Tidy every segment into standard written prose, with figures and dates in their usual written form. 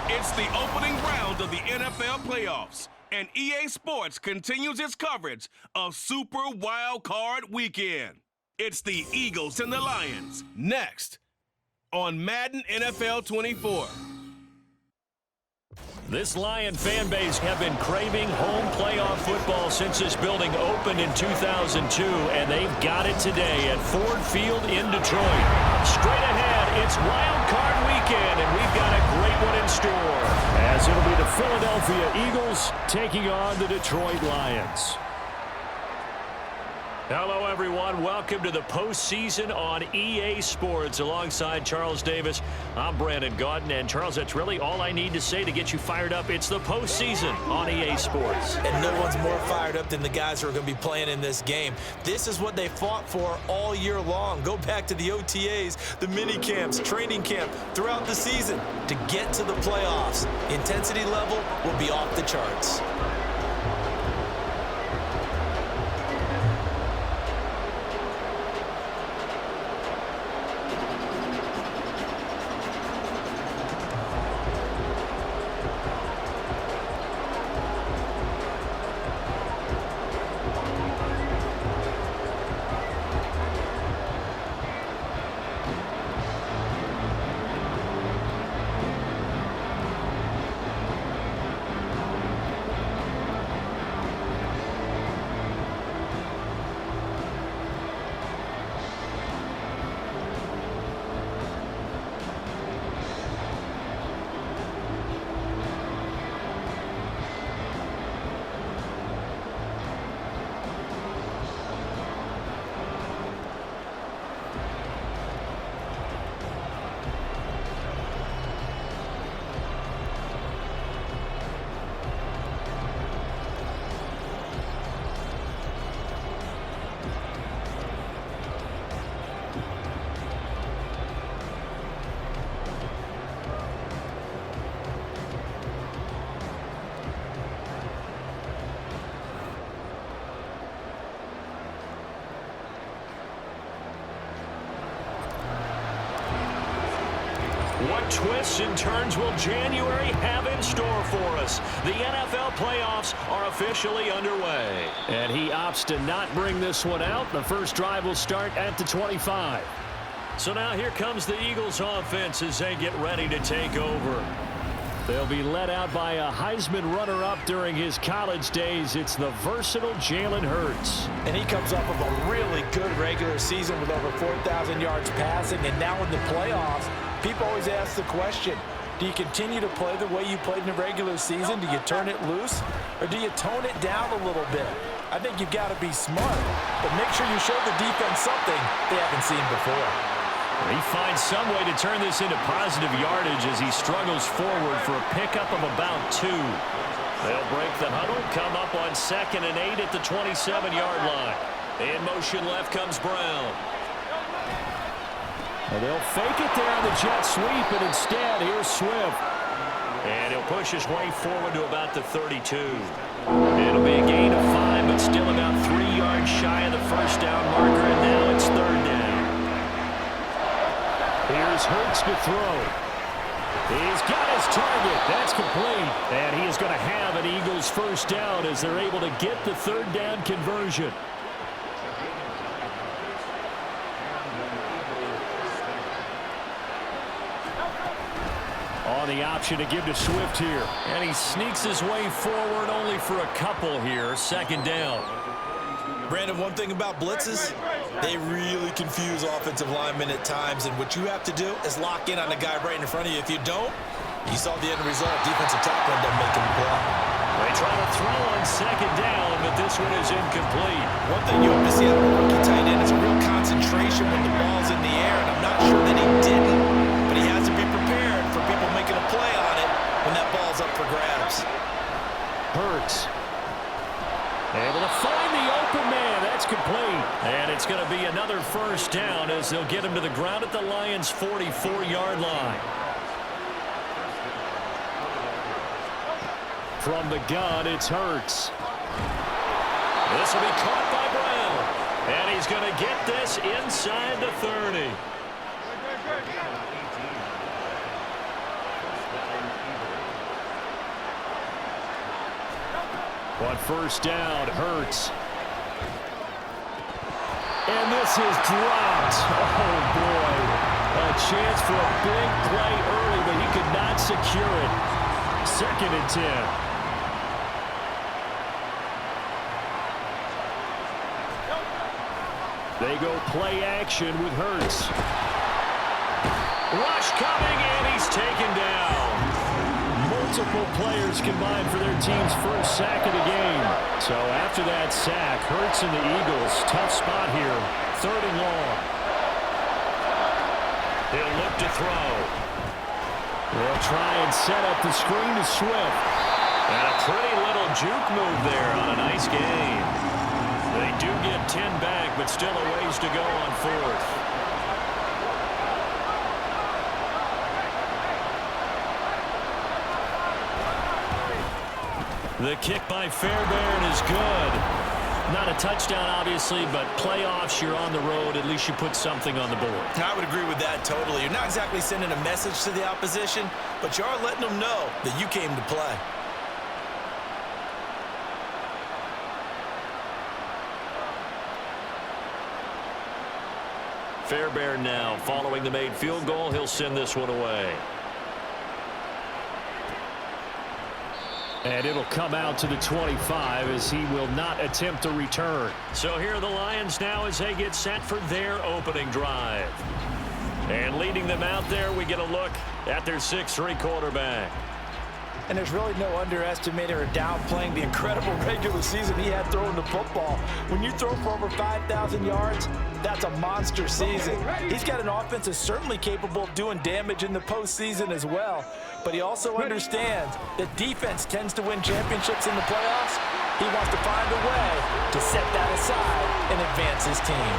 It's the opening round of the NFL playoffs, and EA Sports continues its coverage of Super Wild Card Weekend. It's the Eagles and the Lions, next on Madden NFL 24. This Lion fan base have been craving home playoff football since this building opened in 2002, and they've got it today at Ford Field in Detroit. Straight ahead, it's Wild Card Weekend, and we've got a great one in store, as it'll be the Philadelphia Eagles taking on the Detroit Lions. Hello, everyone. Welcome to the postseason on EA Sports. Alongside Charles Davis, I'm Brandon Gaudin. And, Charles, that's really all I need to say to get you fired up. It's the postseason on EA Sports. And no one's more fired up than the guys who are going to be playing in this game. This is what they fought for all year long. Go back to the OTAs, the mini camps, training camp, throughout the season to get to the playoffs. Intensity level will be off the charts. What twists and turns will January have in store for us? The NFL playoffs are officially underway. And he opts to not bring this one out. The first drive will start at the 25. So now here comes the Eagles offense as they get ready to take over. They'll be led out by a Heisman runner-up during his college days. It's the versatile Jalen Hurts. And he comes off of a really good regular season with over 4,000 yards passing. And now in the playoffs, people always ask the question, do you continue to play the way you played in the regular season? Do you turn it loose? Or do you tone it down a little bit? I think you've got to be smart, but make sure you show the defense something they haven't seen before. He finds some way to turn this into positive yardage as he struggles forward for a pickup of about 2. They'll break the huddle, come up on 2nd and 8 at the 27-yard line. In motion left comes Brown. And they'll fake it there on the jet sweep, and instead, here's Swift. And he'll push his way forward to about the 32. It'll be a gain of 5, but still about 3 yards shy of the first down marker, and now it's 3rd down. Here's Hurts to throw. He's got his target. That's complete. And he is going to have an Eagles first down as they're able to get the 3rd down conversion. On the option to give to Swift here. And he sneaks his way forward only for a couple here. 2nd down. Brandon, one thing about blitzes, they really confuse offensive linemen at times, and what you have to do is lock in on the guy right in front of you. If you don't, you saw the end result. Defensive tackle ended up making the play. They try to throw on 2nd down, but this one is incomplete. One thing you hope to see out of a rookie tight end is a real concentration when the ball's in the air, and I'm not sure that he didn't, but he has to be prepared for people making a play on it when that ball's up for grabs. Hurts. Able to find the open man. That's complete. And it's going to be another first down as they'll get him to the ground at the Lions' 44-yard line. From the gun, it's Hurts. This will be caught by Brown. And he's going to get this inside the 30. On first down, Hurts. And this is dropped. Oh, boy. A chance for a big play early, but he could not secure it. 2nd and 10. They go play action with Hurts. Rush coming, and he's taken down. Multiple players combined for their team's first sack of the game. So after that sack, Hurts and the Eagles, tough spot here. 3rd and long. He'll look to throw. They'll try and set up the screen to Swift. And a pretty little juke move there on a nice game. They do get 10 back, but still a ways to go on 4th. The kick by Fairbairn is good. Not a touchdown, obviously, but playoffs, you're on the road. At least you put something on the board. I would agree with that totally. You're not exactly sending a message to the opposition, but you are letting them know that you came to play. Fairbairn now following the made field goal. He'll send this one away. And it'll come out to the 25 as he will not attempt a return. So here are the Lions now as they get set for their opening drive. And leading them out there, we get a look at their 6'3" quarterback. And there's really no underestimating or downplaying the incredible regular season he had throwing the football. When you throw for over 5,000 yards, that's a monster season. He's got an offense that's certainly capable of doing damage in the postseason as well. But he also understands that defense tends to win championships in the playoffs. He wants to find a way to set that aside and advance his team.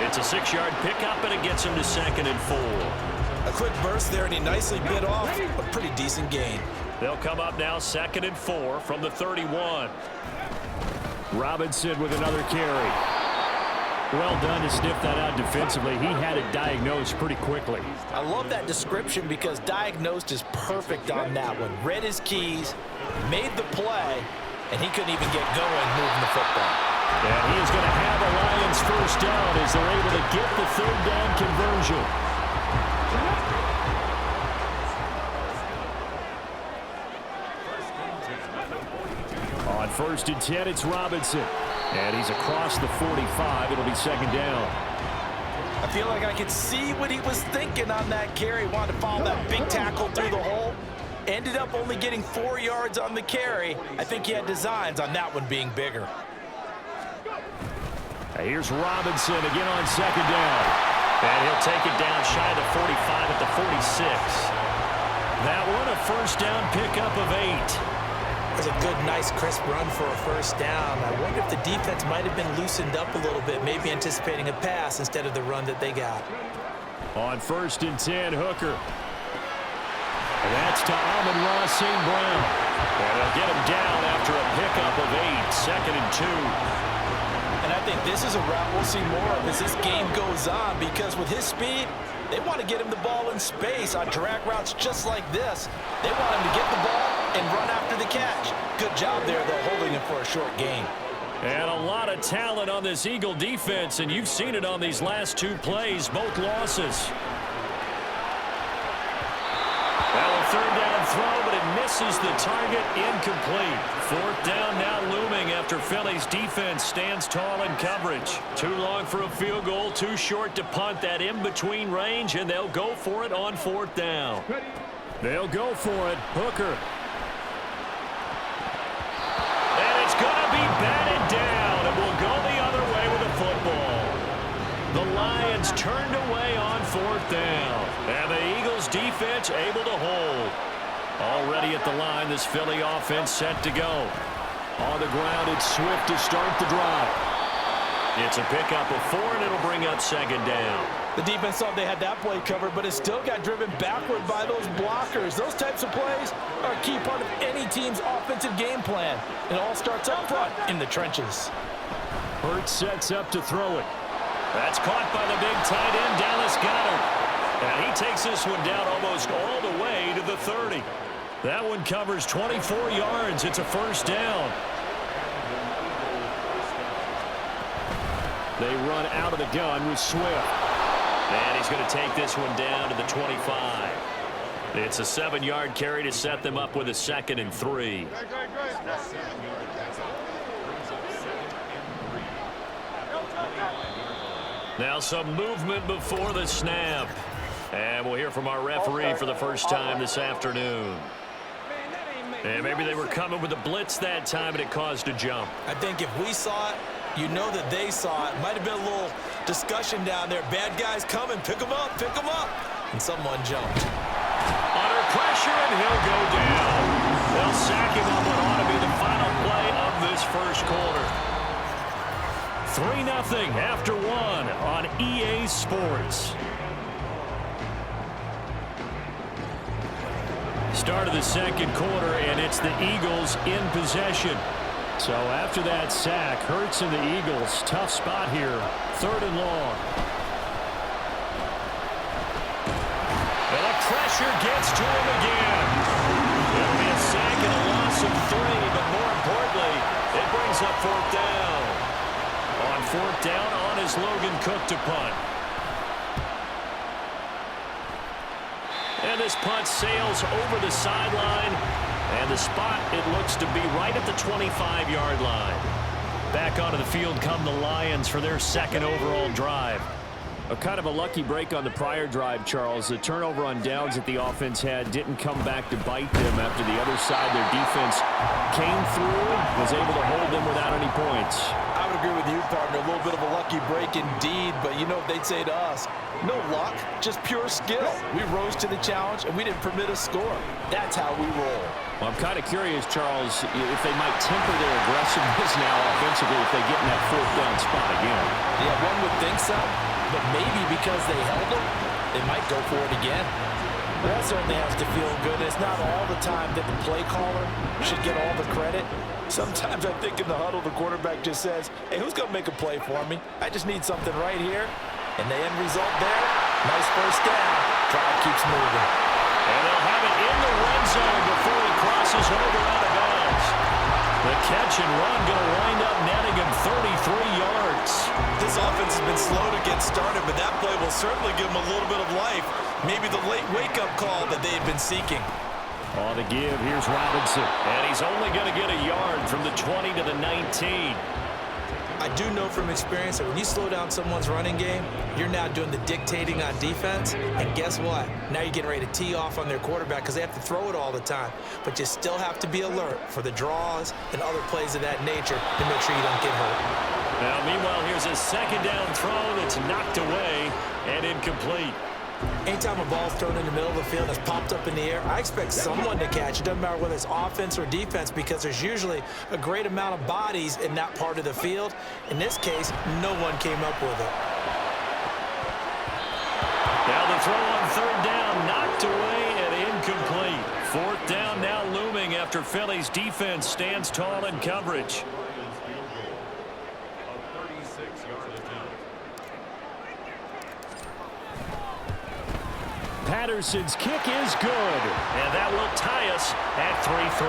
It's a 6-yard pickup, and it gets him to 2nd and 4. A quick burst there, and he nicely bit off a pretty decent gain. They'll come up now 2nd and 4 from the 31. Robinson with another carry. Well done to sniff that out defensively. He had it diagnosed pretty quickly. I love that description because diagnosed is perfect on that one. Read his keys, made the play, and he couldn't even get going moving the football. And he is going to have a Lions first down as they're able to get the 3rd down conversion. On 1st and 10, it's Robinson. And he's across the 45. It'll be 2nd down. I feel like I could see what he was thinking on that carry. Wanted to follow that big tackle through the hole. Ended up only getting 4 yards on the carry. I think he had designs on that one being bigger. Here's Robinson again on 2nd down. And he'll take it down shy of the 45 at the 46. That one a first down pickup of 8. It was a good, nice, crisp run for a first down. I wonder if the defense might have been loosened up a little bit, maybe anticipating a pass instead of the run that they got. On 1st and 10, Hooker. And that's to Amon-Ra St. Brown. And they'll get him down after a pickup of 8, 2nd and 2. And I think this is a route we'll see more of as this game goes on, because with his speed, they want to get him the ball in space on drag routes just like this. They want him to get the ball and run after the catch. Good job there, though, holding him for a short gain. And a lot of talent on this Eagle defense, and you've seen it on these last 2 plays, both losses. Well, a 3rd down throw, but it misses the target, incomplete. 4th down now looming after Philly's defense stands tall in coverage. Too long for a field goal, too short to punt that in-between range, and they'll go for it on 4th down. They'll go for it. Hooker. And it's going to be batted down, and we'll go the other way with the football. The Lions turned away on 4th down, and the Eagles defense able to hold. Already at the line, this Philly offense set to go. On the ground, it's Swift to start the drive. It's a pickup of 4, and it'll bring up 2nd down. The defense thought they had that play covered, but it still got driven backward by those blockers. Those types of plays are a key part of any team's offensive game plan. It all starts up front in the trenches. Hurts sets up to throw it. That's caught by the big tight end, Dallas Goedert. And he takes this one down almost all the way to the 30. That one covers 24 yards. It's a first down. They run out of the gun with Swift. And he's going to take this one down to the 25. It's a 7-yard carry to set them up with a 2nd and 3. Now some movement before the snap. And we'll hear from our referee for the first time this afternoon. And maybe they were coming with a blitz that time and it caused a jump. I think if we saw it, you know that they saw it. Might have been a little discussion down there. Bad guys coming, pick them up, pick them up. And someone jumped. Under pressure, and he'll go down. They'll sack him on what ought to be the final play of this first quarter. 3-0 after 1 on EA Sports. Start of the second quarter, and it's the Eagles in possession. So after that sack, Hurts and the Eagles, tough spot here, 3rd and long. And the pressure gets to him again. It'll be a sack and a loss of 3, but more importantly, it brings up 4th down. On 4th down, on is Logan Cook to punt. And this punt sails over the sideline. And the spot, it looks to be right at the 25-yard line. Back onto the field come the Lions for their 2nd overall drive. A kind of a lucky break on the prior drive, Charles. The turnover on downs that the offense had didn't come back to bite them after the other side. Their defense came through, was able to hold them without any points. I would agree with you, partner. A little bit of a lucky break indeed, but you know what they'd say to us? No luck, just pure skill. We rose to the challenge, and we didn't permit a score. That's how we roll. Well, I'm kind of curious, Charles, if they might temper their aggressiveness now offensively if they get in that 4th down spot again. Yeah, one would think so, but maybe because they held them, they might go for it again. That certainly has to feel good. It's not all the time that the play caller should get all the credit. Sometimes I think in the huddle, the quarterback just says, hey, who's going to make a play for me? I just need something right here. And the end result there, nice first down. Drive keeps moving. And they'll have it in the red zone before he crosses over out of bounds. The catch and run going to wind up netting him 33 yards. This offense has been slow to get started, but that play will certainly give them a little bit of life. Maybe the late wake-up call that they had been seeking. On the give, here's Robinson. And he's only going to get a yard from the 20 to the 19. I do know from experience that when you slow down someone's running game, you're now doing the dictating on defense. And guess what? Now you're getting ready to tee off on their quarterback because they have to throw it all the time. But you still have to be alert for the draws and other plays of that nature to make sure you don't get hurt. Now, meanwhile, here's a 2nd down throw that's knocked away and incomplete. Anytime a ball's thrown in the middle of the field that's popped up in the air, I expect someone to catch. It doesn't matter whether it's offense or defense because there's usually a great amount of bodies in that part of the field. In this case, no one came up with it. Now the throw on 3rd down, knocked away and incomplete. 4th down now looming after Philly's defense stands tall in coverage. Patterson's kick is good, and that will tie us at 3-3.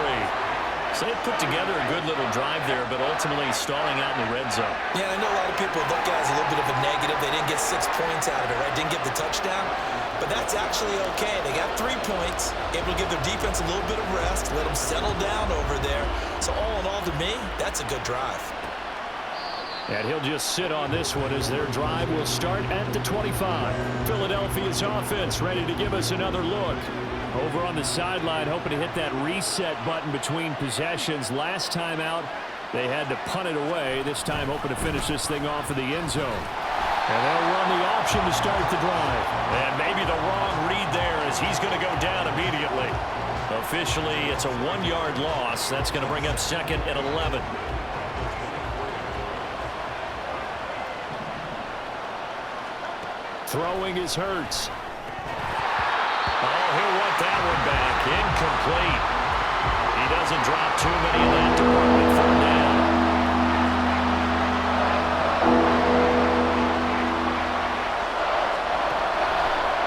So they put together a good little drive there, but ultimately stalling out in the red zone. Yeah, I know a lot of people look at it as a little bit of a negative. They didn't get 6 points out of it, right? Didn't get the touchdown. But that's actually okay. They got 3 points, able to give their defense a little bit of rest, let them settle down over there. So all in all, to me, that's a good drive. And he'll just sit on this one as their drive will start at the 25. Philadelphia's offense ready to give us another look. Over on the sideline, hoping to hit that reset button between possessions. Last time out, they had to punt it away. This time hoping to finish this thing off in the end zone. And they'll run the option to start the drive. And maybe the wrong read there as he's going to go down immediately. Officially, it's a 1-yard loss. That's going to bring up 2nd and 11. Throwing is Hurts. Oh, he'll want that one back. Incomplete. He doesn't drop too many in that department for now.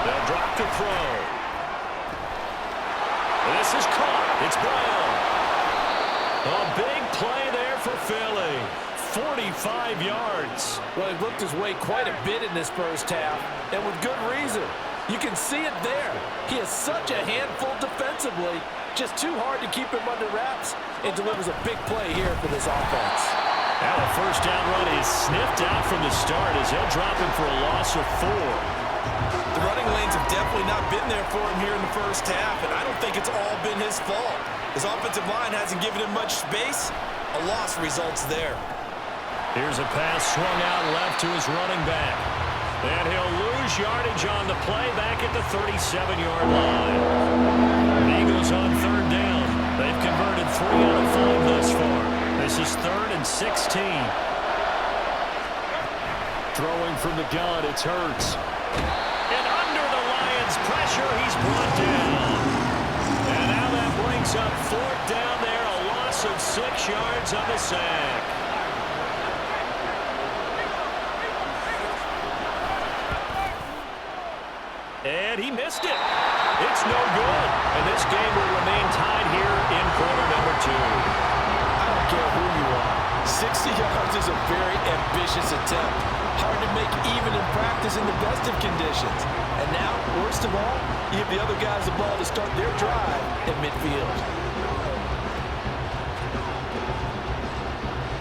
They'll drop the throw. This is caught. It's Brown. A big play there for Philly. 45 yards. Well, he looked his way quite a bit in this first half, and with good reason. You can see it there. He is such a handful defensively, just too hard to keep him under wraps, and delivers a big play here for this offense. Now a first down run is sniffed out from the start as they'll drop him for a loss of 4. The running lanes have definitely not been there for him here in the first half, and I don't think it's all been his fault. His offensive line hasn't given him much space. A loss results there. Here's a pass swung out left to his running back. And he'll lose yardage on the play back at the 37-yard line. The Eagles on third down. They've converted 3 out of 5 thus far. This is 3rd and 16. Throwing from the gun, it's Hurts. And under the Lions' pressure, he's brought down. And now that brings up 4th down there, a loss of 6 yards on the sack. And he missed it. It's no good. And this game will remain tied here in quarter number 2. I don't care who you are. 60 yards is a very ambitious attempt. Hard to make even in practice in the best of conditions. And now, worst of all, you give the other guys the ball to start their drive at midfield.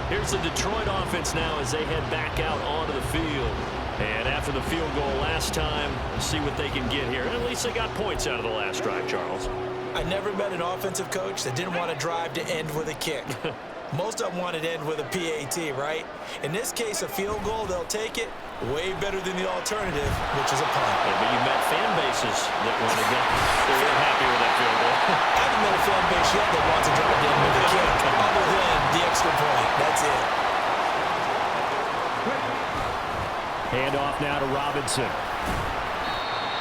Here's the Detroit offense now as they head back out onto the field. And after the field goal last time, see what they can get here. At least they got points out of the last drive, Charles. I never met an offensive coach that didn't want to drive to end with a kick. Most of them want it to end with a PAT, right? In this case, a field goal, they'll take it. Way better than the alternative, which is a punt. Yeah, but you met fan bases that wanted that. They're really happy with that field goal. I haven't met a fan base yet that wants to drive to end with a kick, other than the extra point. That's it. Handoff now to Robinson.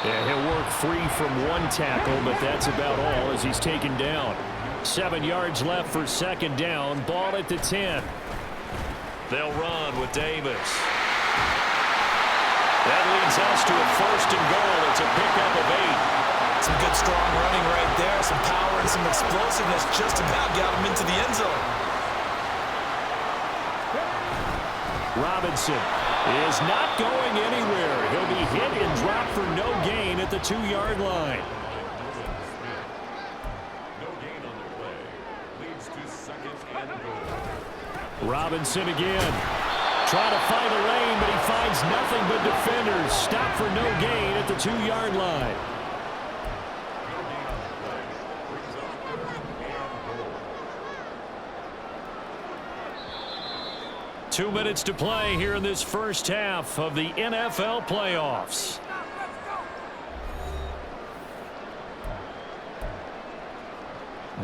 Yeah, he'll work free from 1 tackle, but that's about all as he's taken down. 7 yards left for 2nd down. Ball at the 10. They'll run with Davis. That leads us to a 1st and goal. It's a pickup of 8. Some good strong running right there. Some power and some explosiveness just about got him into the end zone. Robinson is not going anywhere. He'll be hit and dropped for no gain at the 2-yard line. No gain on the play. Leads to 2nd and goal. Robinson again. Trying to find a lane, but he finds nothing but defenders. Stop for no gain at the 2-yard line. 2 minutes to play here in this first half of the NFL playoffs.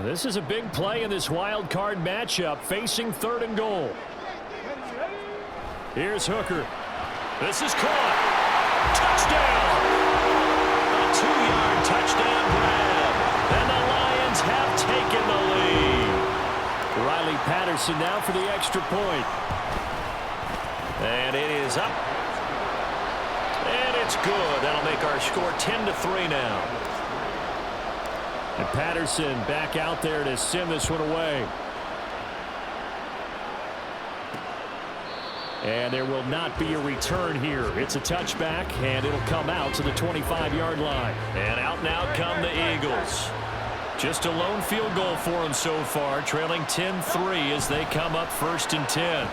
This is a big play in this wild card matchup, facing 3rd and goal. Here's Hooker. This is caught. Touchdown! A 2-yard touchdown grab. And the Lions have taken the lead. Riley Patterson now for the extra point. And it is up. And it's good. That'll make our score 10-3 now. And Patterson back out there to send this one away. And there will not be a return here. It's a touchback, and it'll come out to the 25-yard line. And out now come the Eagles. Just a lone field goal for them so far, trailing 10-3 as they come up 1st and 10.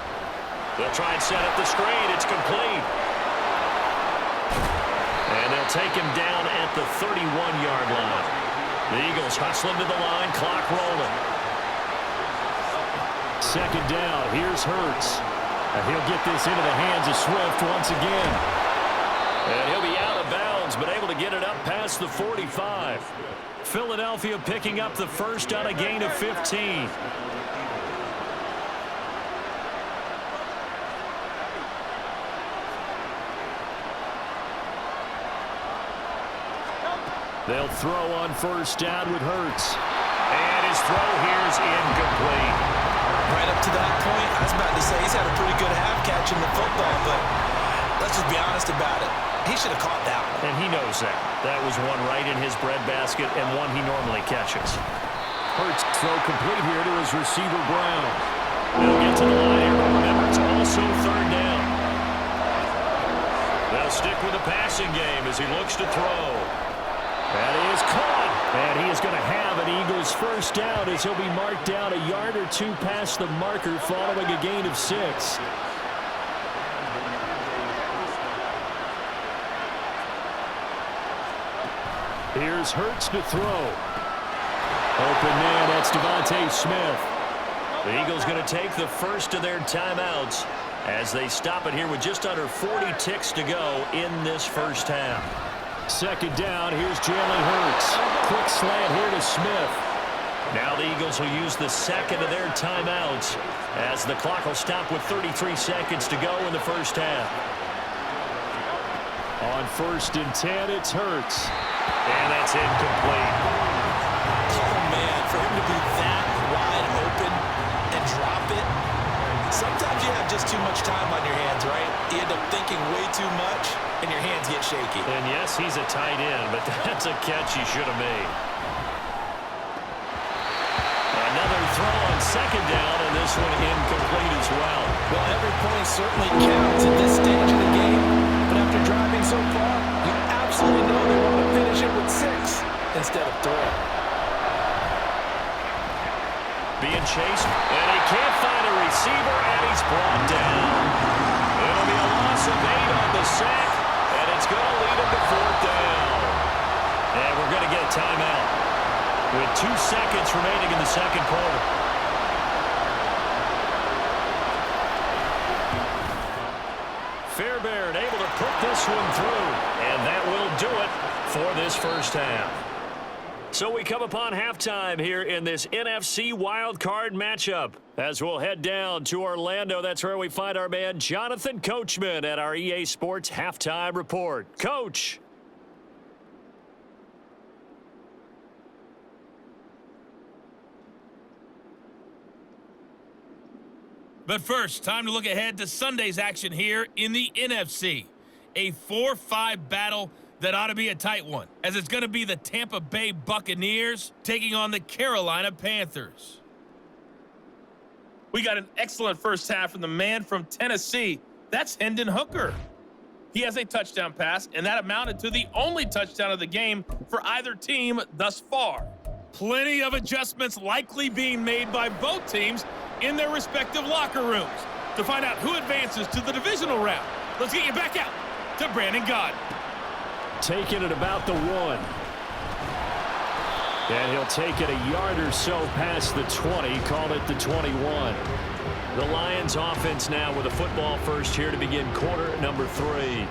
They'll try and set up the screen. It's complete. And they'll take him down at the 31-yard line. The Eagles hustle him to the line, clock rolling. 2nd down, here's Hurts. And he'll get this into the hands of Swift once again. And he'll be out of bounds, but able to get it up past the 45. Philadelphia picking up the first on a gain of 15. They'll throw on 1st down with Hurts. And his throw here is incomplete. Right up to that point, I was about to say he's had a pretty good half catching the football, but let's just be honest about it. He should have caught that one. And he knows that. That was one right in his breadbasket and one he normally catches. Hurts throw complete here to his receiver, Brown. They'll get to the line here, but remember, it's also third down. They'll stick with the passing game as he looks to throw. That is caught. And he is going to have an Eagles first down as he'll be marked down a yard or two past the marker following a gain of 6. Here's Hurts to throw. Open man, that's Devontae Smith. The Eagles going to take the first of their timeouts as they stop it here with just under 40 ticks to go in this first half. Second down, here's Jalen Hurts. Quick slant here to Smith. Now the Eagles will use the second of their timeouts as the clock will stop with 33 seconds to go in the first half. On 1st and 10, it's Hurts. And that's incomplete. Oh, man, for him to be that wide open and drop it. Sometimes you have just too much time on your hands, right? You end up thinking way too much, and your hands get shaky. And yes, he's a tight end, but that's a catch he should have made. Another throw on second down, and this one incomplete as well. Well, every point certainly counts at this stage of the game, but after driving so far, you absolutely know they want to finish it with 6 instead of 3. Being chased, and he can't find a receiver, and he's brought down. It'll be a loss of 8 on the sack, and it's going to lead him to 4th down. And we're going to get a timeout with 2 seconds remaining in the second quarter. Fairbairn able to put this one through, and that will do it for this first half. So we come upon halftime here in this NFC wildcard matchup. As we'll head down to Orlando, that's where we find our man Jonathan Coachman at our EA Sports Halftime Report. Coach. But first, time to look ahead to Sunday's action here in the NFC. A 4-5 battle that ought to be a tight one, as it's going to be the Tampa Bay Buccaneers taking on the Carolina Panthers. We got an excellent first half from the man from Tennessee. That's Hendon Hooker. He has a touchdown pass, and that amounted to the only touchdown of the game for either team thus far. Plenty of adjustments likely being made by both teams in their respective locker rooms to find out who advances to the divisional round. Let's get you back out to Brandon Gaudin. Taking it about the 1. And he'll take it a yard or so past the 20, call it the 21. The Lions offense now with a football first here to begin quarter number 3.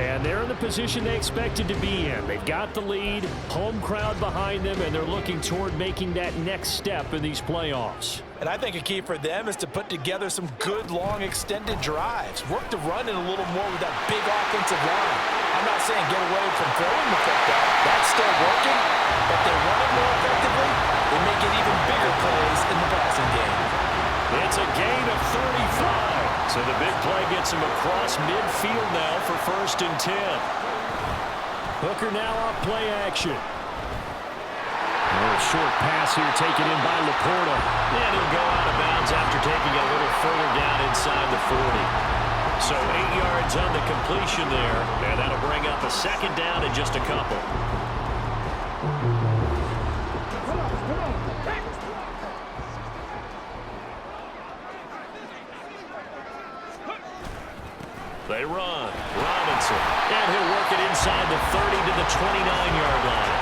And they're in the position they expected to be in. They've got the lead, home crowd behind them, and they're looking toward making that next step in these playoffs. And I think a key for them is to put together some good, long, extended drives. Work the run in a little more with that big offensive line. I'm not saying get away from throwing the football. That's still working, but they run it more effectively. They may get even bigger plays in the passing game. It's a gain of 35. So the big play gets him across midfield now for 1st and 10. Hooker now off play action. A little short pass here taken in by Laporta. And he'll go out of bounds after taking it a little further down inside the 40. So 8 yards on the completion there. And that'll bring up a second down in just a couple. They run. Robinson. And he'll work it inside the 30 to the 29-yard line.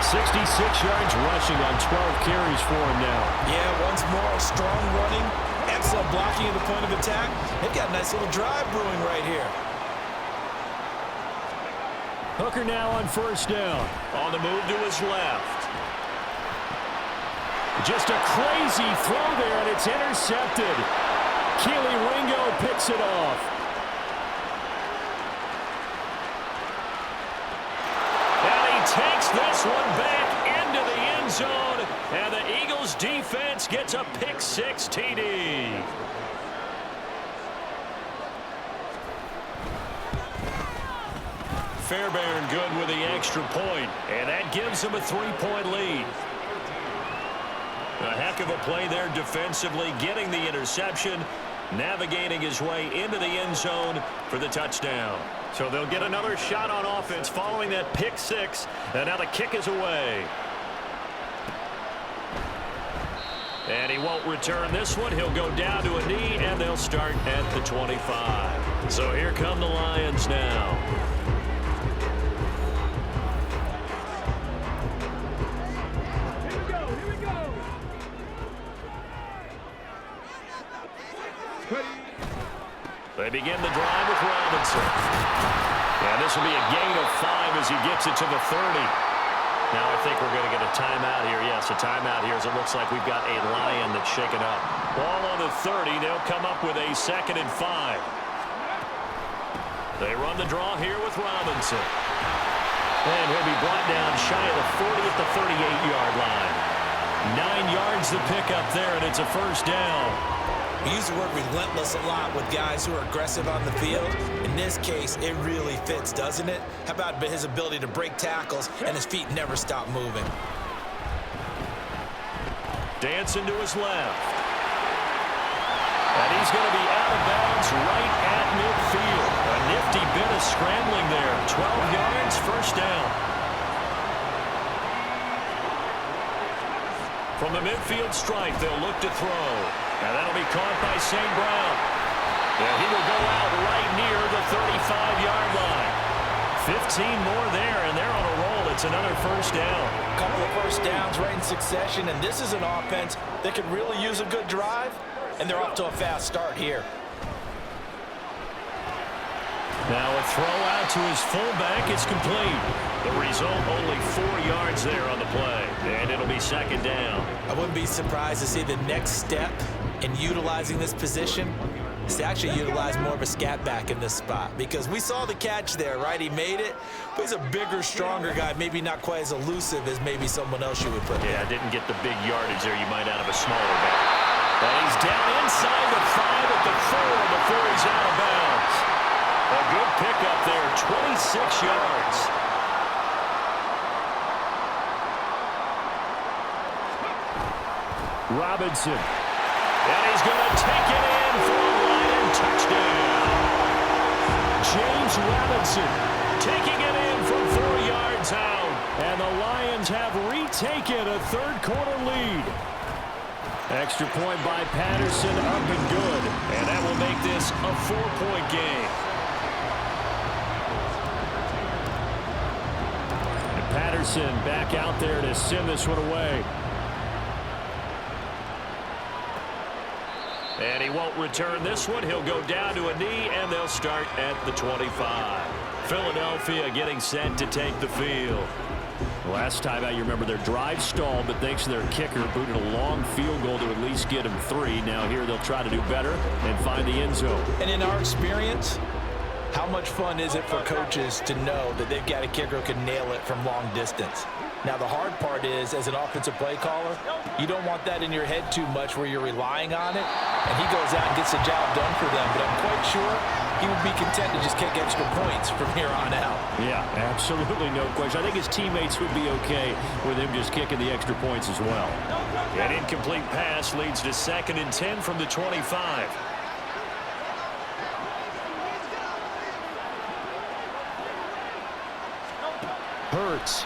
66 yards rushing on 12 carries for him now. Yeah, once more, strong running, excellent blocking at the point of attack. They've got a nice little drive brewing right here. Hooker now on 1st down. On the move to his left. Just a crazy throw there, and it's intercepted. Keely Ringo picks it off. Takes this one back into the end zone, and the Eagles defense gets a pick-6 TD. Fairbairn good with the extra point, and that gives them a 3-point lead. A heck of a play there defensively, getting the interception, navigating his way into the end zone for the touchdown. So they'll get another shot on offense following that pick six, and now the kick is away. And he won't return this one. He'll go down to a knee, and they'll start at the 25. So here come the Lions now. They begin the drive with Robinson. And this will be a gain of 5 as he gets it to the 30. Now I think we're going to get a timeout here. Yes, a timeout here as it looks like we've got a Lion that's shaken up. Ball on the 30. They'll come up with a 2nd and 5. They run the draw here with Robinson. And he'll be brought down shy of the 40 at the 38-yard line. 9 yards to pick up there, and it's a first down. We use the word relentless a lot with guys who are aggressive on the field. In this case, it really fits, doesn't it? How about his ability to break tackles and his feet never stop moving? Dancing to his left. And he's going to be out of bounds right at midfield. A nifty bit of scrambling there. 12 yards, first down. From the midfield stripe, they'll look to throw. And that'll be caught by St. Brown. And he will go out right near the 35-yard line. 15 more there, and they're on a roll. It's another first down. A couple of first downs right in succession, and this is an offense that could really use a good drive, and they're off to a fast start here. Now a throw out to his fullback. It's complete. The result, only 4 yards there on the play. And it'll be 2nd down. I wouldn't be surprised to see the next step in utilizing this position is to actually utilize more of a scat back in this spot. Because we saw the catch there, right? He made it. But he's a bigger, stronger guy. Maybe not quite as elusive as maybe someone else you would put there. Yeah, didn't get the big yardage there you might out of a smaller back. And he's down inside the 5 at the 4 before he's out of bounds. A good pickup there, 26 yards. Robinson. And he's going to take it in for a Lion touchdown. James Robinson taking it in from 4 yards out. And the Lions have retaken a third-quarter lead. Extra point by Patterson, up and good. And that will make this a 4-point game. And Patterson back out there to send this one away. And he won't return this one. He'll go down to a knee, and they'll start at the 25. Philadelphia getting set to take the field. Last time out, you remember their drive stalled, but thanks to their kicker, booted a long field goal to at least get them 3. Now here they'll try to do better and find the end zone. And in our experience, how much fun is it for coaches to know that they've got a kicker who can nail it from long distance? Now, the hard part is, as an offensive play caller, you don't want that in your head too much where you're relying on it, and he goes out and gets the job done for them. But I'm quite sure he would be content to just kick extra points from here on out. Yeah, absolutely no question. I think his teammates would be okay with him just kicking the extra points as well. An incomplete pass leads to 2nd and 10 from the 25. Hurts.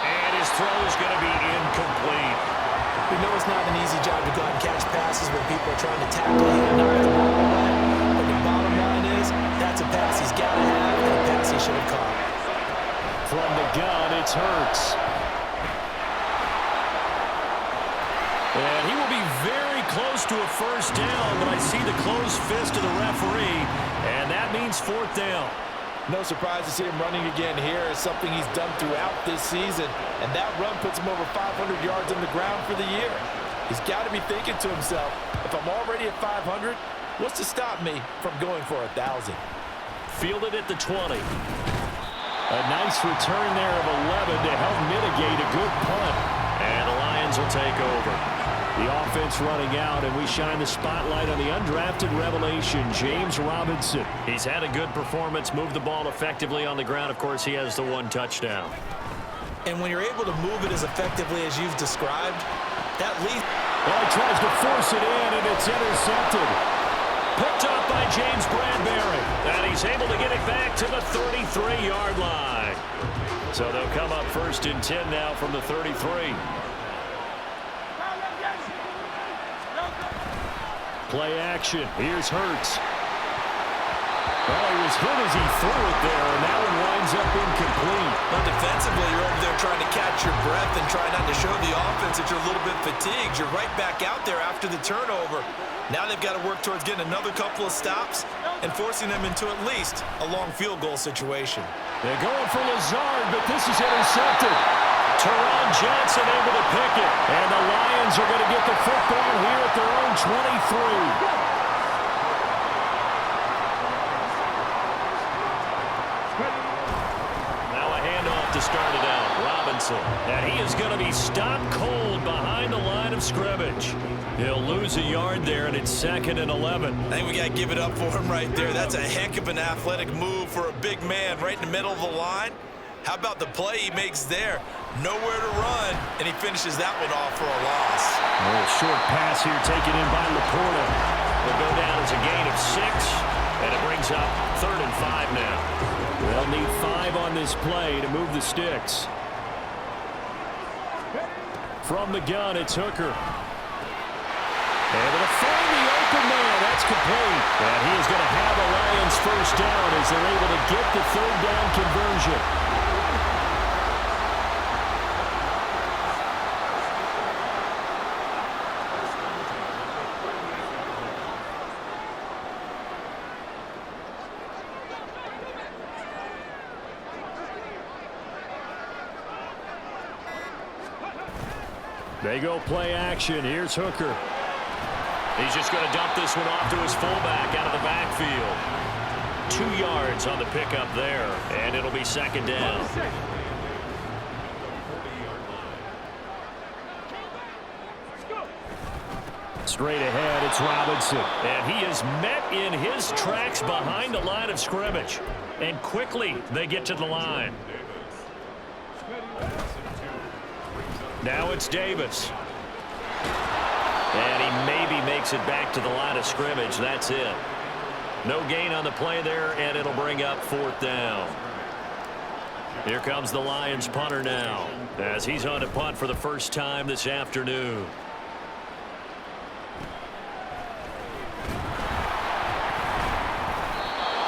And his throw is going to be incomplete. We know it's not an easy job to go out and catch passes when people are trying to tackle you and knock the ball away. But the bottom line is, that's a pass he's got to have and a pass he should have caught. From the gun, it's Hurts. And he will be very close to a first down, but I see the closed fist of the referee, and that means 4th down. No surprise to see him running again here. It's something he's done throughout this season. And that run puts him over 500 yards on the ground for the year. He's got to be thinking to himself, if I'm already at 500, what's to stop me from going for 1,000? Fielded at the 20. A nice return there of 11 to help mitigate a good punt. And the Lions will take over. The offense running out, and we shine the spotlight on the undrafted revelation, James Robinson. He's had a good performance, moved the ball effectively on the ground. Of course, he has the 1 touchdown. And when you're able to move it as effectively as you've described, that leads... Well, he tries to force it in, and it's intercepted. Picked up by James Bradbury. And he's able to get it back to the 33-yard line. So they'll come up 1st and 10 now from the 33. Play action. Here's Hurts. Well, he was hit as he threw it there, and that one winds up incomplete. Well, defensively, you're over there trying to catch your breath and try not to show the offense that you're a little bit fatigued. You're right back out there after the turnover. Now they've got to work towards getting another couple of stops and forcing them into at least a long field goal situation. They're going for Lazard, but this is intercepted. Teron Johnson able to pick it. And the Lions are going to get the football here at their own 23. To start it out, Robinson. And he is going to be stopped cold behind the line of scrimmage. He'll lose a yard there, and it's 2nd and 11. I think we got to give it up for him right there. That's a heck of an athletic move for a big man right in the middle of the line. How about the play he makes there? Nowhere to run, and he finishes that one off for a loss. A little short pass here taken in by Laporta. Will go down as a gain of 6, and it brings up 3rd and 5 now. They'll need 5 on this play to move the sticks. From the gun, it's Hooker. Able to find the open man. That's complete. And he is going to have a Lions 1st down as they're able to get the 3rd down conversion. They go play action. Here's Hooker. He's just going to dump this one off to his fullback out of the backfield. 2 yards on the pickup there, and it'll be 2nd down. Straight ahead, it's Robinson. And he is met in his tracks behind the line of scrimmage. And quickly, they get to the line. Now it's Davis. And he maybe makes it back to the line of scrimmage. That's it. No gain on the play there, and it'll bring up 4th down. Here comes the Lions punter now, as he's on to punt for the first time this afternoon.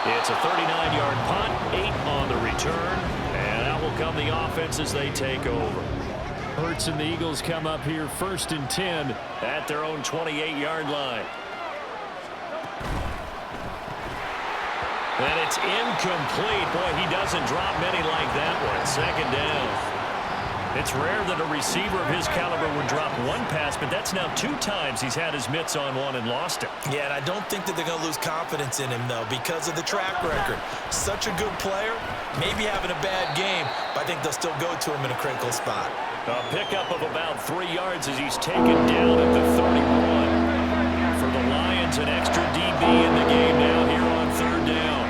It's a 39-yard punt, 8 on the return, and out will come the offense as they take over. Hurts and the Eagles come up here 1st and 10 at their own 28-yard line. And it's incomplete. Boy, he doesn't drop many like that one. 2nd down. It's rare that a receiver of his caliber would drop one pass, but that's now 2 times he's had his mitts on one and lost it. Yeah, and I don't think that they're going to lose confidence in him, though, because of the track record. Such a good player, maybe having a bad game, but I think they'll still go to him in a critical spot. A pickup of about 3 yards as he's taken down at the 31. For the Lions, an extra DB in the game now here on 3rd down.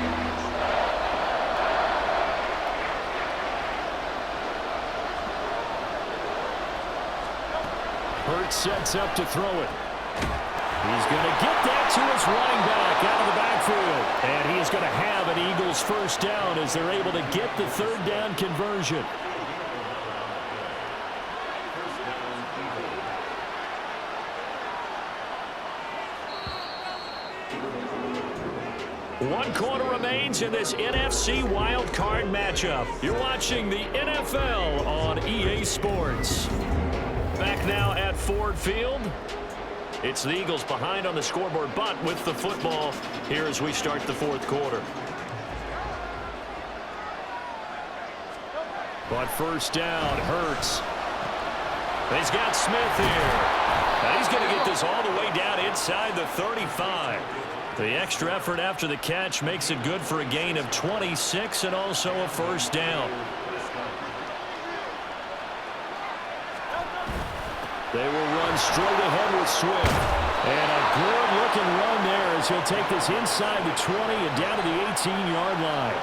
Hurts sets up to throw it. He's going to get that to his running back out of the backfield. And he is going to have an Eagles 1st down as they're able to get the 3rd down conversion. One quarter remains in this NFC wildcard matchup. You're watching the NFL on EA Sports. Back now at Ford Field. It's the Eagles behind on the scoreboard, but with the football here as we start the 4th quarter. But 1st down, Hurts. He's got Smith here. And he's going to get this all the way down inside the 35. The extra effort after the catch makes it good for a gain of 26 and also a 1st down. They will run straight ahead with Swift. And a good-looking run there as he'll take this inside the 20 and down to the 18-yard line.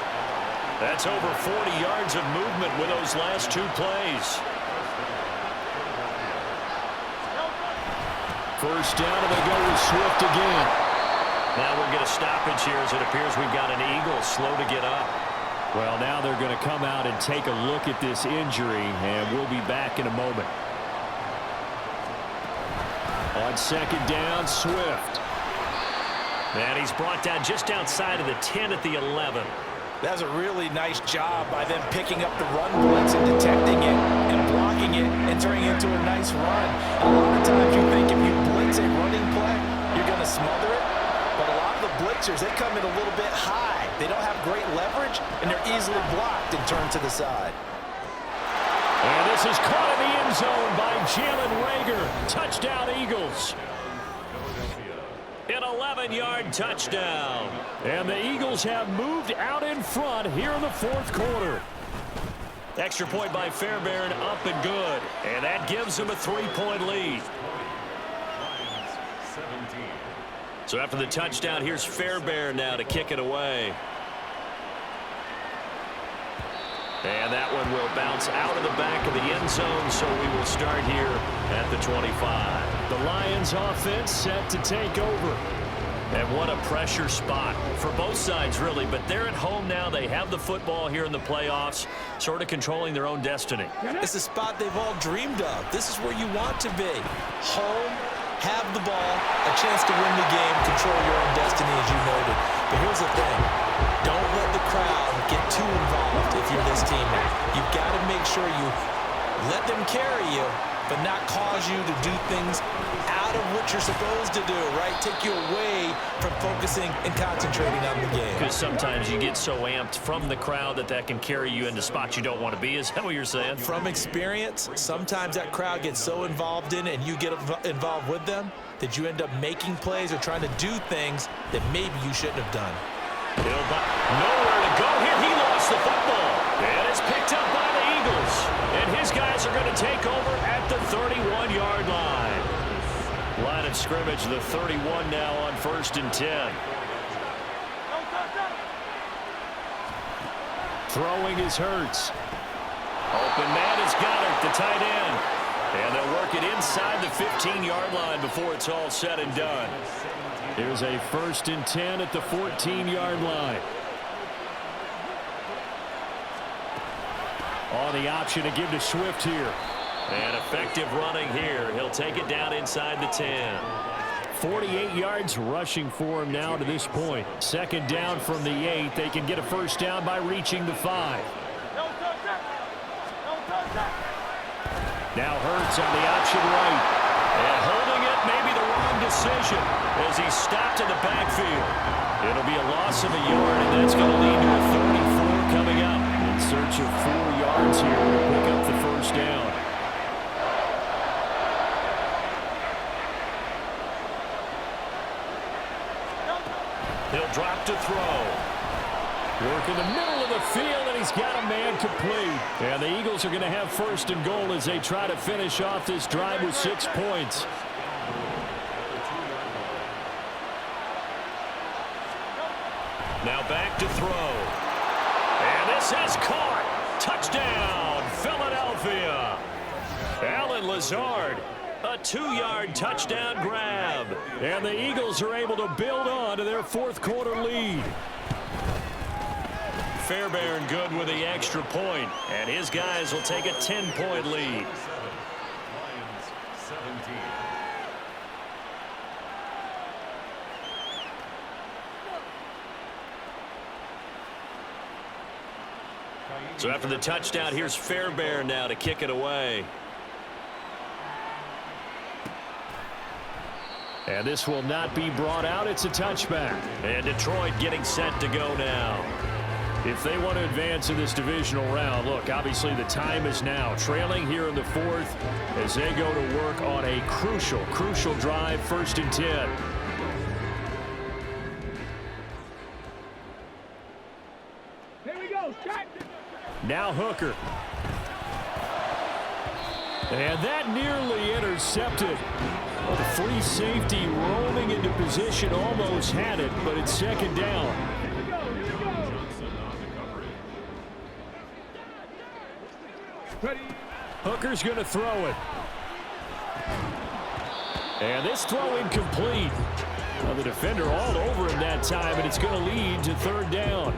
That's over 40 yards of movement with those last 2 plays. First down, and they go with Swift again. Now we'll get a stoppage here as it appears we've got an Eagle slow to get up. Well, now they're going to come out and take a look at this injury, and we'll be back in a moment. On second down, Swift. And he's brought down just outside of the 10 at the 11. That's a really nice job by them picking up the run blitz and detecting it and blocking it and turning it into a nice run. A lot of times you think if you blitz a running play, you're going to smother it. But a lot of the blitzers, they come in a little bit high. They don't have great leverage, and they're easily blocked and turned to the side. And this is caught in the end zone by Jalen Reagor. Touchdown, Eagles. An 11-yard touchdown. And the Eagles have moved out in front here in the fourth quarter. Extra point by Fairbairn, up and good. And that gives them a 3-point lead. So after the touchdown, here's Fairbairn now to kick it away. And that one will bounce out of the back of the end zone, so we will start here at the 25. The Lions offense set to take over. And what a pressure spot for both sides, really. But they're at home now. They have the football here in the playoffs, sort of controlling their own destiny. It's a spot they've all dreamed of. This is where you want to be. Home, have the ball, a chance to win the game, control your own destiny, as you noted. But here's the thing. Don't let the crowd get too involved if you're this team now. You've got to make sure you let them carry you, but not cause you to do things out of what you're supposed to do, right? Take you away from focusing and concentrating on the game. Because sometimes you get so amped from the crowd that can carry you into spots you don't want to be. Is that what you're saying? From experience, sometimes that crowd gets so involved in it and you get involved with them that you end up making plays or trying to do things that maybe you shouldn't have done. Nowhere to go here. He lost the football. And it's picked up by the Eagles. And his guys are going to take over at the 31-yard line. Line of scrimmage, the 31 now on 1st and 10. Throwing is Hurts. Open man is Goddard, the tight end. And they'll work it inside the 15-yard line before it's all said and done. Here's a 1st and 10 at the 14-yard line. On the option to give to Swift here. And effective running here. He'll take it down inside the 10. 48 yards rushing for him now to this point. Second down from the 8. They can get a first down by reaching the 5. Now Hurts on the option right. And holding it may be the wrong decision as he's stopped in the backfield. It'll be a loss of a yard, and that's going to lead to a 34 coming up. In search of 4 yards here to pick up the first down. He'll drop to throw. Work in the middle of the field, and he's got a man complete. And the Eagles are going to have 1st and goal as they try to finish off this drive with 6 points. Now back to throw. And this is caught. Touchdown, Philadelphia. Allen Lazard. A 2-yard touchdown grab. And the Eagles are able to build on to their fourth quarter lead. Fairbairn good with the extra point, and his guys will take a 10-point lead. So after the touchdown, here's Fairbairn now to kick it away. And this will not be brought out. It's a touchback. And Detroit getting set to go now. If they want to advance in this divisional round, look, obviously the time is now. Trailing here in the 4th as they go to work on a crucial drive, 1st and 10. Here we go, check. Now Hooker. And that nearly intercepted. The free safety rolling into position, almost had it, but it's 2nd down. Ready. Hooker's going to throw it. And this throw incomplete. Well, the defender all over him that time, and it's going to lead to third down.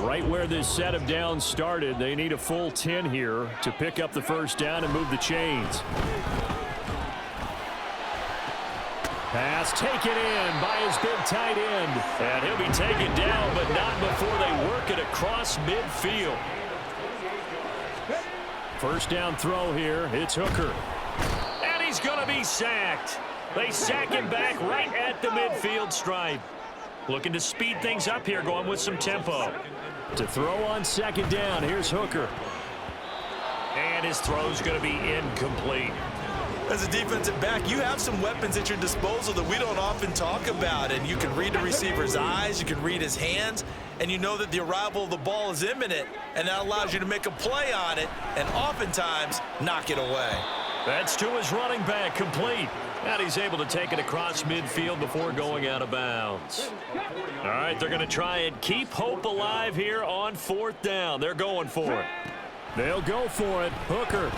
Right where this set of downs started, they need a full 10 here to pick up the first down and move the chains. Pass taken in by his big tight end. And he'll be taken down, but not before they work it across midfield. First down throw here. It's Hooker. And he's going to be sacked. They sack him back right at the midfield stripe. Looking to speed things up here, going with some tempo. To throw on second down, here's Hooker. And his throw's going to be incomplete. As a defensive back, you have some weapons at your disposal that we don't often talk about. And you can read the receiver's eyes, you can read his hands, and you know that the arrival of the ball is imminent, and that allows you to make a play on it and oftentimes knock it away. That's to his running back, complete. And he's able to take it across midfield before going out of bounds. All right, they're going to try and keep hope alive here on fourth down. They're going for it. They'll go for it. Hooker.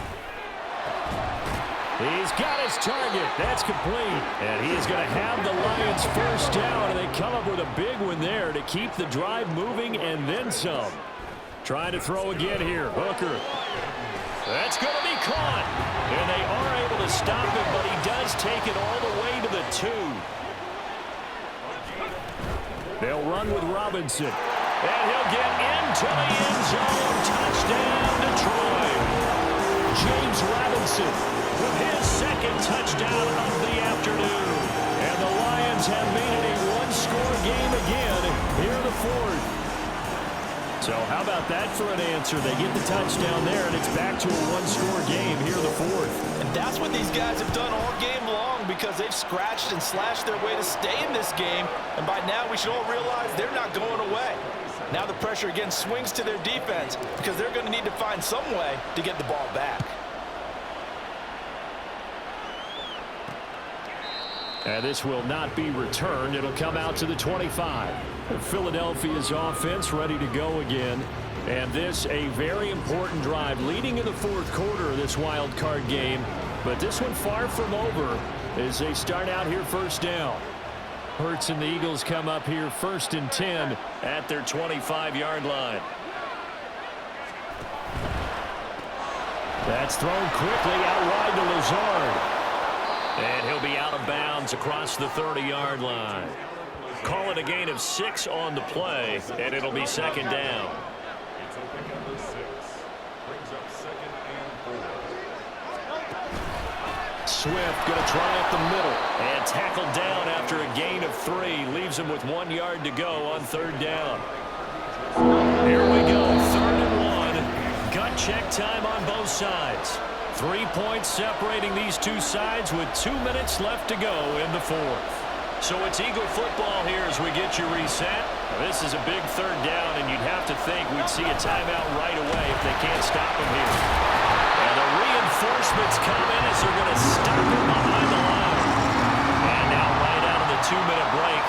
He's got his target. That's complete. And he is going to have the Lions first down, and they come up with a big one there to keep the drive moving and then some. Trying to throw again here. Hooker. That's going to be caught. And they are able to stop him, but he does take it all the way to the 2. They'll run with Robinson. And he'll get into the end zone. Touchdown, Detroit. James Robinson with his second touchdown of the afternoon. And the Lions have made it a one-score game again here in the fourth. So how about that for an answer? They get the touchdown there, and it's back to a one-score game here in the fourth. And that's what these guys have done all game long, because they've scratched and slashed their way to stay in this game. And by now, we should all realize they're not going away. Now the pressure again swings to their defense, because they're going to need to find some way to get the ball back. And this will not be returned. It'll come out to the 25. Philadelphia's offense ready to go again. And this a very important drive leading in the fourth quarter of this wild card game. But this one far from over as they start out here first down. Hurts and the Eagles come up here first and 10 at their 25-yard line. That's thrown quickly out wide to Lazard. And he'll be out of bounds across the 30-yard line. Call it a gain of 6 on the play, and it'll be second down. Swift going to try up the middle. And tackled down after a gain of 3. Leaves him with 1 yard to go on third down. Here we go, third and 1. Gut check time on both sides. 3 points separating these two sides with 2 minutes left to go in the fourth. So it's Eagle football here as we get you reset. This is a big third down, and you'd have to think we'd see a timeout right away if they can't stop him here. And the reinforcements come in as they're going to stop him behind the line. And now right out of the 2-minute break,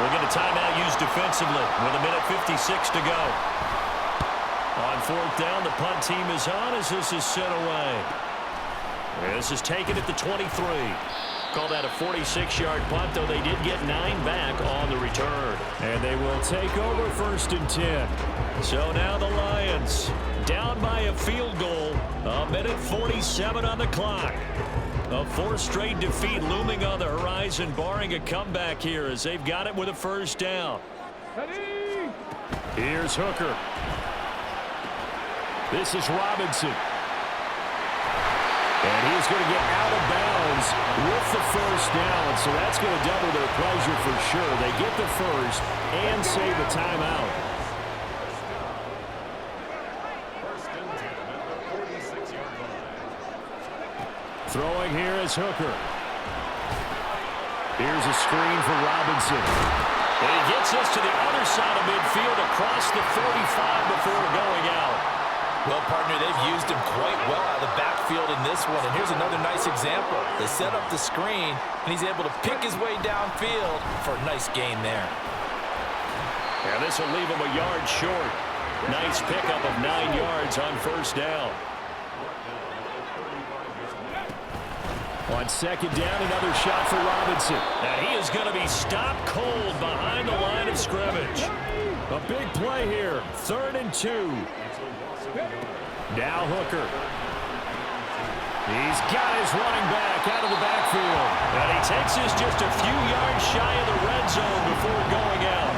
we'll get a timeout used defensively with 1:56 to go. On fourth down, the punt team is on as this is sent away. This is taken at the 23. Call that a 46-yard punt, though they did get 9 back on the return. And they will take over first and 10. So now the Lions down by a field goal. 1:47 on the clock. A 4th straight defeat looming on the horizon, barring a comeback here as they've got it with a first down. Ready? Here's Hooker. This is Robinson. And he's going to get out of bounds with the first down. So that's going to double their pleasure for sure. They get the first and save a timeout. Throwing here is Hooker. Here's a screen for Robinson. And he gets us to the other side of midfield across the 35 before going out. Well, partner, they've used him quite well out of the backfield in this one. And here's another nice example. They set up the screen, and he's able to pick his way downfield for a nice gain there. And this will leave him a yard short. Nice pickup of 9 yards on first down. On second down, another shot for Robinson. Now he is going to be stopped cold behind the line of scrimmage. A big play here. 3rd and 2. Now Hooker. He's got his running back out of the backfield. And he takes this just a few yards shy of the red zone before going out.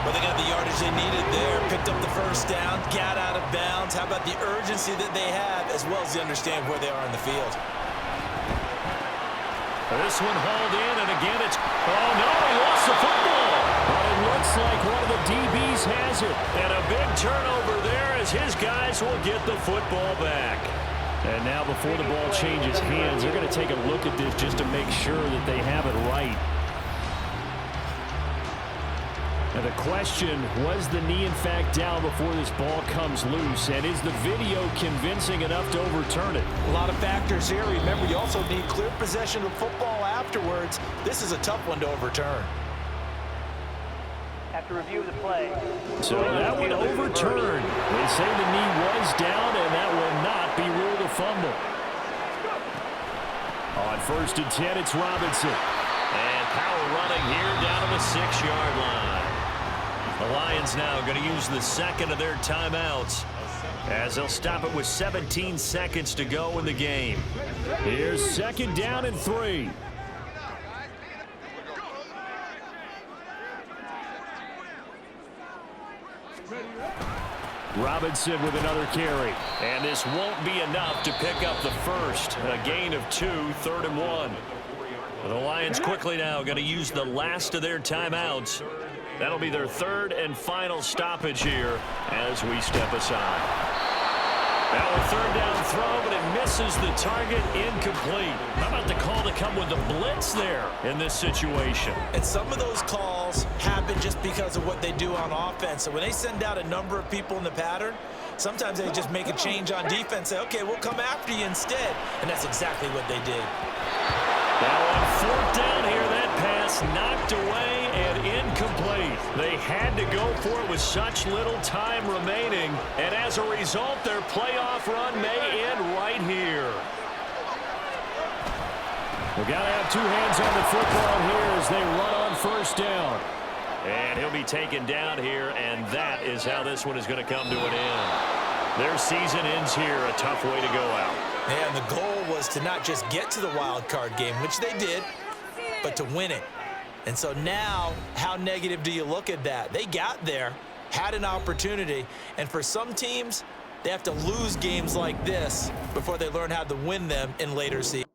Well, they got the yardage they needed there. Picked up the first down, got out of bounds. How about the urgency that they have, as well as the understanding where they are in the field? This one hauled in, and again it's... Oh, no, he lost the football. But it looks like one of the DBs has it. And a big turnover there as his guys will get the football back. And now before the ball changes hands, they're going to take a look at this just to make sure that they have it right. And the question, was the knee in fact down before this ball comes loose? And is the video convincing enough to overturn it? A lot of factors here. Remember, you also need clear possession of football afterwards. This is a tough one to overturn. Have to review the play. So that one overturned. They say the knee was down, and that will not be ruled a fumble. On 1st and 10, it's Robinson. And power running here down to the 6-yard line. The Lions now going to use the second of their timeouts as they'll stop it with 17 seconds to go in the game. Here's 2nd down and 3. Robinson with another carry. And this won't be enough to pick up the first. A gain of 2, 3rd and 1. The Lions quickly now going to use the last of their timeouts. That'll be their 3rd and final stoppage here as we step aside. Now a 3rd down throw, but it misses the target, incomplete. How about the call to come with the blitz there in this situation? And some of those calls happen just because of what they do on offense. So when they send out a number of people in the pattern, sometimes they just make a change on defense, say, okay, we'll come after you instead. And that's exactly what they did. Now on 4th down here, that pass knocked away and incomplete. They had to go for it with such little time remaining, and as a result, their playoff run may end right here. We've got to have 2 hands on the football here as they run on 1st down. And he'll be taken down here, and that is how this one is going to come to an end. Their season ends here, a tough way to go out. And the goal was to not just get to the wild card game, which they did, but to win it. And so now, how negative do you look at that? They got there, had an opportunity, and for some teams, they have to lose games like this before they learn how to win them in later seasons.